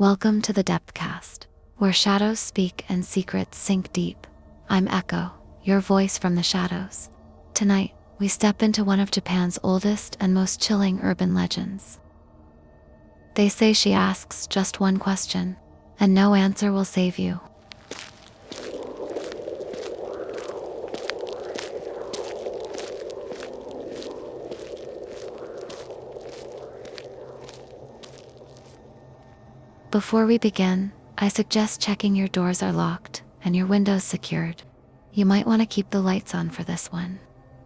Welcome to the Depthcast, where shadows speak and secrets sink deep. I'm Echo, your voice from the shadows. Tonight, we step into one of Japan's oldest and most chilling urban legends. They say she asks just one question, and no answer will save you. Before we begin, I suggest checking your doors are locked and your windows secured. You might want to keep the lights on for this one.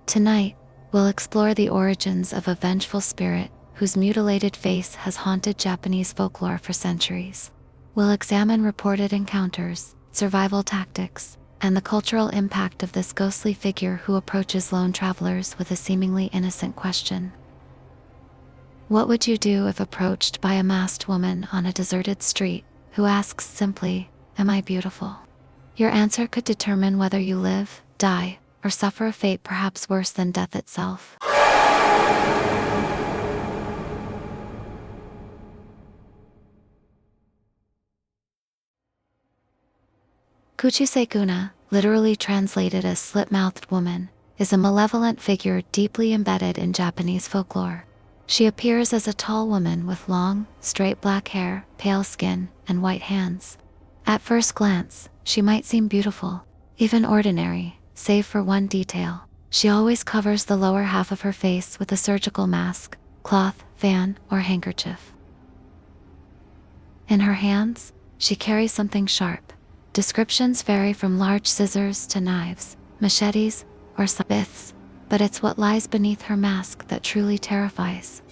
Tonight, we'll explore the origins of a vengeful spirit whose mutilated face has haunted Japanese folklore for centuries. We'll examine reported encounters, survival tactics, and the cultural impact of this ghostly figure who approaches lone travelers with a seemingly innocent question. What would you do if approached by a masked woman on a deserted street who asks simply, "Am I beautiful?" Your answer could determine whether you live, die, or suffer a fate perhaps worse than death itself. Kuchisake-onna, literally translated as Slit-Mouthed Woman, is a malevolent figure deeply embedded in Japanese folklore. She appears as a tall woman with long, straight black hair, pale skin, and white hands. At first glance, she might seem beautiful, even ordinary, save for one detail. She always covers the lower half of her face with a surgical mask, cloth, fan, or handkerchief. In her hands, she carries something sharp. Descriptions vary from large scissors to knives, machetes, or scythes, but it's what lies beneath her mask that truly terrifies.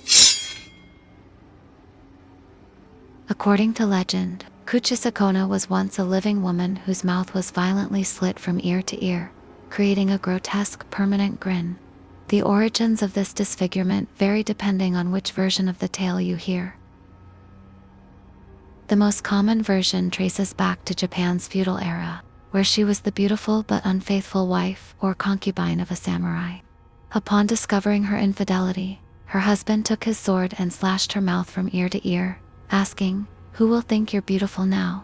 According to legend, Kuchisake-onna was once a living woman whose mouth was violently slit from ear to ear, creating a grotesque permanent grin. The origins of this disfigurement vary depending on which version of the tale you hear. The most common version traces back to Japan's feudal era, where she was the beautiful but unfaithful wife or concubine of a samurai. Upon discovering her infidelity, her husband took his sword and slashed her mouth from ear to ear, asking, "Who will think you're beautiful now?"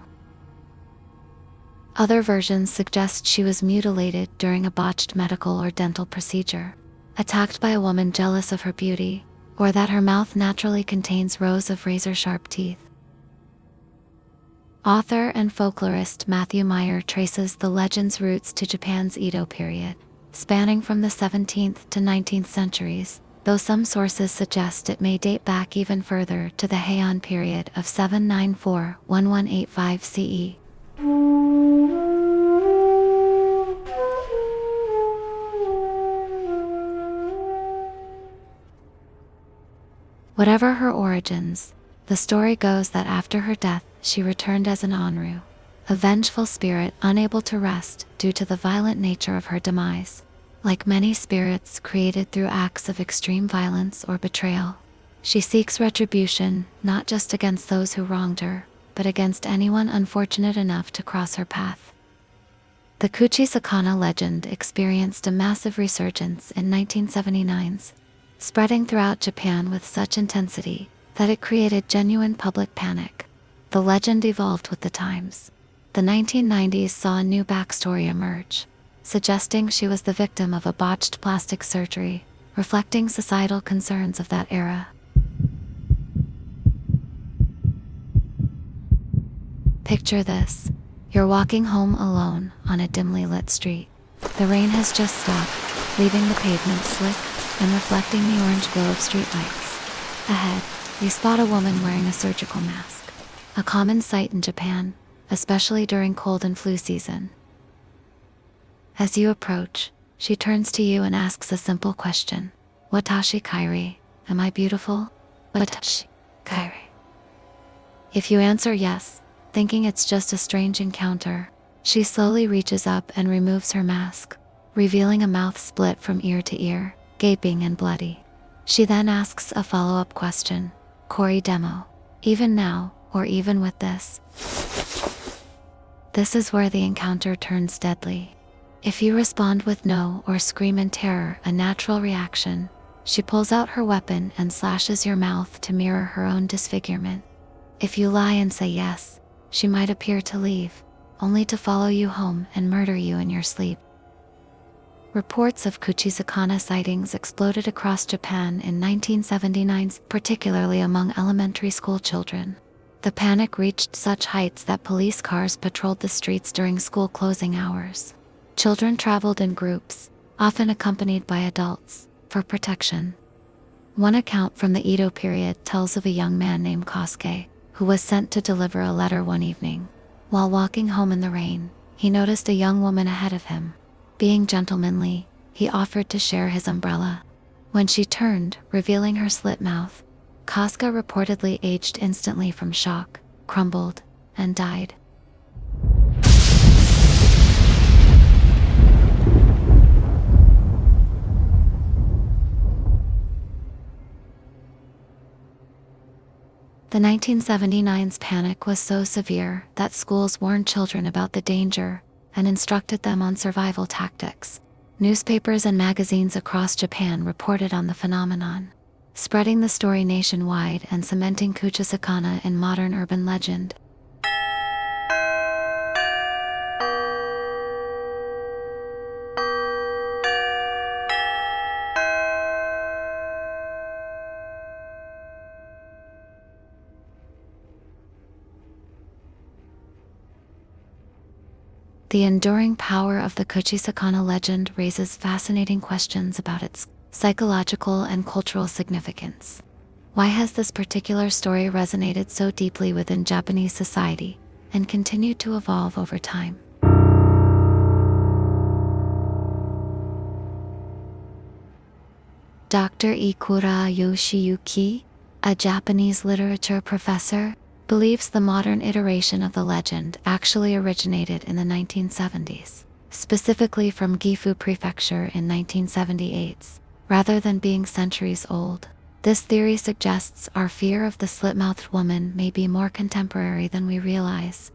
Other versions suggest she was mutilated during a botched medical or dental procedure, attacked by a woman jealous of her beauty, or that her mouth naturally contains rows of razor-sharp teeth. Author and folklorist Matthew Meyer traces the legend's roots to Japan's Edo period, spanning from the 17th to 19th centuries, though some sources suggest it may date back even further to the Heian period of 794–1185 CE. Whatever her origins, the story goes that after her death, she returned as an onryu, a vengeful spirit unable to rest due to the violent nature of her demise. Like many spirits created through acts of extreme violence or betrayal, she seeks retribution not just against those who wronged her, but against anyone unfortunate enough to cross her path. The Kuchisake-onna legend experienced a massive resurgence in 1979's, spreading throughout Japan with such intensity that it created genuine public panic. The legend evolved with the times. The 1990s saw a new backstory emerge, suggesting she was the victim of a botched plastic surgery, reflecting societal concerns of that era. Picture this. You're walking home alone on a dimly lit street. The rain has just stopped, leaving the pavement slick and reflecting the orange glow of streetlights. Ahead, you spot a woman wearing a surgical mask, a common sight in Japan, especially during cold and flu season. As you approach, she turns to you and asks a simple question. "Watashi kairi, am I beautiful? Watashi kairi." If you answer yes, thinking it's just a strange encounter, she slowly reaches up and removes her mask, revealing a mouth split from ear to ear, gaping and bloody. She then asks a follow-up question. "Kori demo, even now, or even with this?" This is where the encounter turns deadly. If you respond with no or scream in terror, a natural reaction, she pulls out her weapon and slashes your mouth to mirror her own disfigurement. If you lie and say yes, she might appear to leave, only to follow you home and murder you in your sleep. Reports of Kuchisake-onna sightings exploded across Japan in 1979, particularly among elementary school children. The panic reached such heights that police cars patrolled the streets during school closing hours. Children traveled in groups, often accompanied by adults, for protection. One account from the Edo period tells of a young man named Kosuke, who was sent to deliver a letter one evening. While walking home in the rain, he noticed a young woman ahead of him. Being gentlemanly, he offered to share his umbrella. When she turned, revealing her slit mouth, Kosuke reportedly aged instantly from shock, crumbled, and died. The 1979's panic was so severe that schools warned children about the danger and instructed them on survival tactics. Newspapers and magazines across Japan reported on the phenomenon, spreading the story nationwide and cementing Kuchisake-onna in modern urban legend. The enduring power of the Kuchisake-onna legend raises fascinating questions about its psychological and cultural significance. Why has this particular story resonated so deeply within Japanese society and continued to evolve over time? Dr. Ikura Yoshiyuki, a Japanese literature professor, believes the modern iteration of the legend actually originated in the 1970s, specifically from Gifu Prefecture in 1978, rather than being centuries old. This theory suggests our fear of the Slit-Mouthed Woman may be more contemporary than we realize.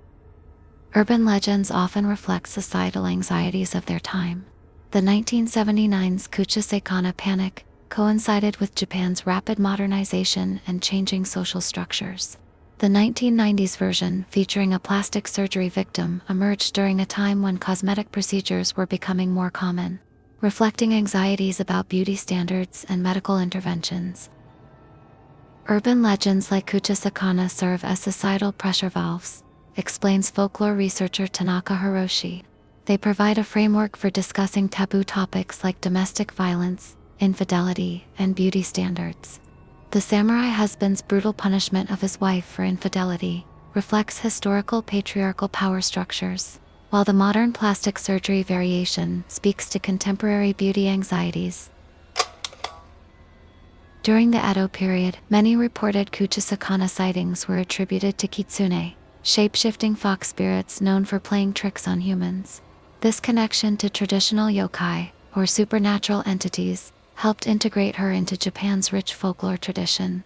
Urban legends often reflect societal anxieties of their time. The 1979's Kuchisake-onna panic coincided with Japan's rapid modernization and changing social structures. The 1990s version, featuring a plastic surgery victim, emerged during a time when cosmetic procedures were becoming more common, reflecting anxieties about beauty standards and medical interventions. Urban legends like Kuchisake-onna serve as societal pressure valves, explains folklore researcher Tanaka Hiroshi. They provide a framework for discussing taboo topics like domestic violence, infidelity, and beauty standards. The samurai husband's brutal punishment of his wife for infidelity reflects historical patriarchal power structures, while the modern plastic surgery variation speaks to contemporary beauty anxieties. During the Edo period, many reported Kuchisake-onna sightings were attributed to kitsune, shape-shifting fox spirits known for playing tricks on humans. This connection to traditional yokai, or supernatural entities, helped integrate her into Japan's rich folklore tradition.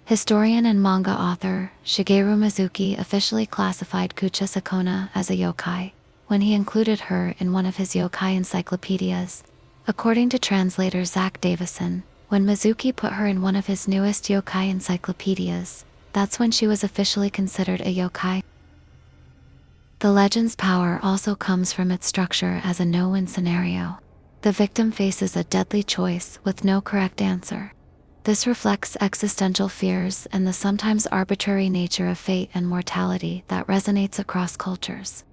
Historian and manga author Shigeru Mizuki officially classified Kuchisake-onna as a yokai when he included her in one of his yokai encyclopedias. According to translator Zach Davison, when Mizuki put her in one of his newest yokai encyclopedias, that's when she was officially considered a yokai. The legend's power also comes from its structure as a no-win scenario. The victim faces a deadly choice with no correct answer. This reflects existential fears and the sometimes arbitrary nature of fate and mortality that resonates across cultures.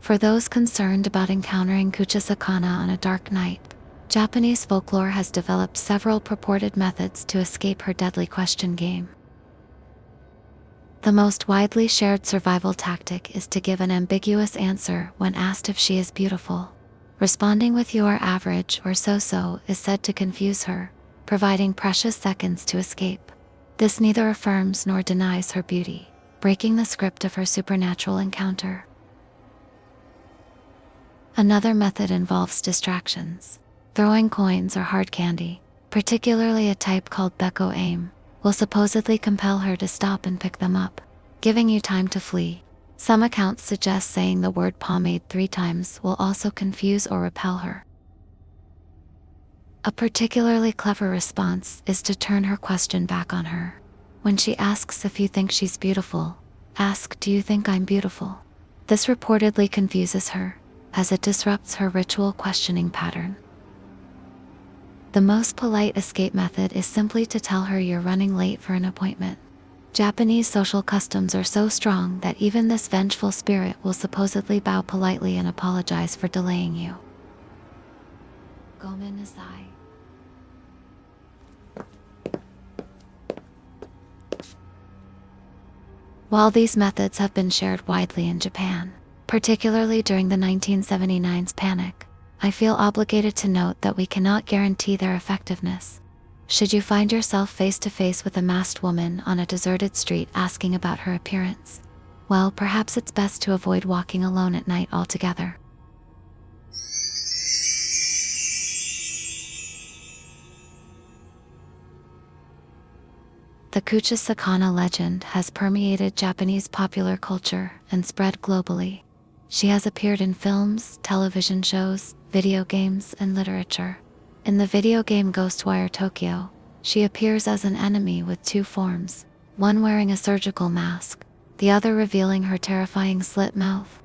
For those concerned about encountering Kuchisake-onna on a dark night, Japanese folklore has developed several purported methods to escape her deadly question game. The most widely shared survival tactic is to give an ambiguous answer when asked if she is beautiful. Responding with "you are average" or "so-so" is said to confuse her, providing precious seconds to escape. This neither affirms nor denies her beauty, breaking the script of her supernatural encounter. Another method involves distractions. Throwing coins or hard candy, particularly a type called Beko aim, will supposedly compel her to stop and pick them up, giving you time to flee. Some accounts suggest saying the word pomade 3 times will also confuse or repel her. A particularly clever response is to turn her question back on her. When she asks if you think she's beautiful, ask, "Do you think I'm beautiful?" This reportedly confuses her, as it disrupts her ritual questioning pattern. The most polite escape method is simply to tell her you're running late for an appointment. Japanese social customs are so strong that even this vengeful spirit will supposedly bow politely and apologize for delaying you. Gomenasai. While these methods have been shared widely in Japan, particularly during the 1979's panic, I feel obligated to note that we cannot guarantee their effectiveness. Should you find yourself face to face with a masked woman on a deserted street asking about her appearance, well, perhaps it's best to avoid walking alone at night altogether. The Kuchisake-onna legend has permeated Japanese popular culture and spread globally. She has appeared in films, television shows, video games, and literature. In the video game Ghostwire Tokyo, she appears as an enemy with 2 forms, one wearing a surgical mask, the other revealing her terrifying slit mouth.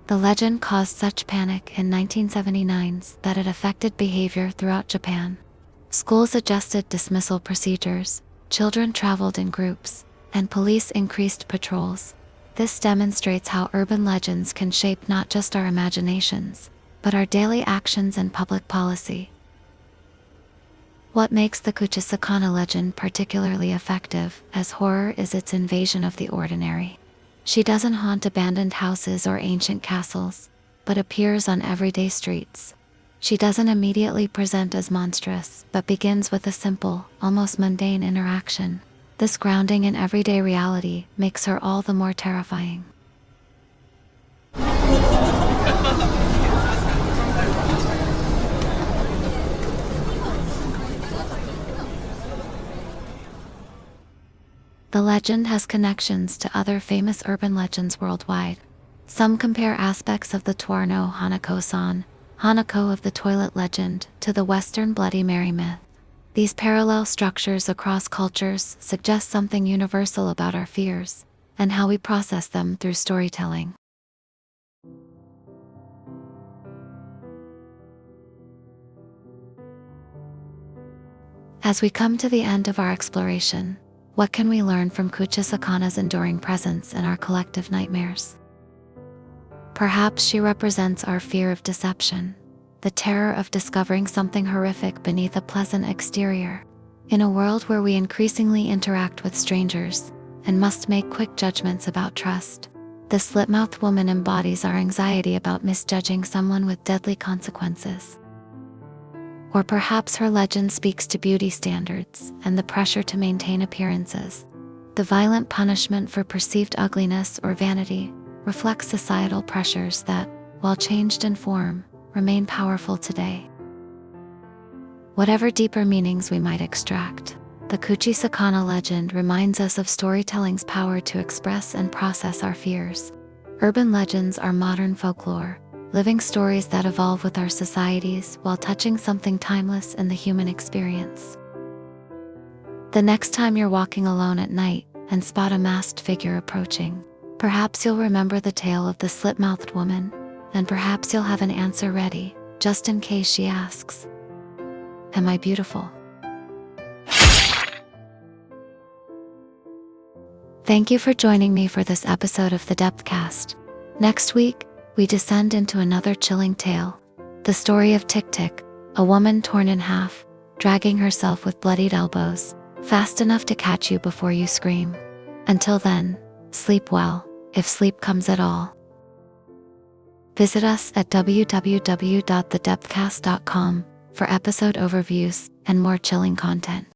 The legend caused such panic in 1979's that it affected behavior throughout Japan. Schools adjusted dismissal procedures, children traveled in groups, and police increased patrols. This demonstrates how urban legends can shape not just our imaginations, but our daily actions and public policy. What makes the Kuchisake-onna legend particularly effective as horror is its invasion of the ordinary. She doesn't haunt abandoned houses or ancient castles, but appears on everyday streets. She doesn't immediately present as monstrous, but begins with a simple, almost mundane interaction. This grounding in everyday reality makes her all the more terrifying. The legend has connections to other famous urban legends worldwide. Some compare aspects of the Tuarno Hanako-san, Hanako of the toilet legend, to the Western Bloody Mary myth. These parallel structures across cultures suggest something universal about our fears and how we process them through storytelling. As we come to the end of our exploration, what can we learn from Kuchisake-onna's enduring presence in our collective nightmares? Perhaps she represents our fear of deception, the terror of discovering something horrific beneath a pleasant exterior. In a world where we increasingly interact with strangers and must make quick judgments about trust, the Slit-Mouthed Woman embodies our anxiety about misjudging someone with deadly consequences. Or perhaps her legend speaks to beauty standards and the pressure to maintain appearances. The violent punishment for perceived ugliness or vanity reflects societal pressures that, while changed in form, remain powerful today. Whatever deeper meanings we might extract, the Kuchisake-onna legend reminds us of storytelling's power to express and process our fears. Urban legends are modern folklore, living stories that evolve with our societies while touching something timeless in the human experience. The next time you're walking alone at night and spot a masked figure approaching, perhaps you'll remember the tale of the Slit-Mouthed Woman, and perhaps you'll have an answer ready, just in case she asks, "Am I beautiful?" Thank you for joining me for this episode of the Depthcast. Next week, we descend into another chilling tale, the story of Tick-Tick, a woman torn in half, dragging herself with bloodied elbows, fast enough to catch you before you scream. Until then, sleep well, if sleep comes at all. Visit us at www.thedepthcast.com for episode overviews and more chilling content.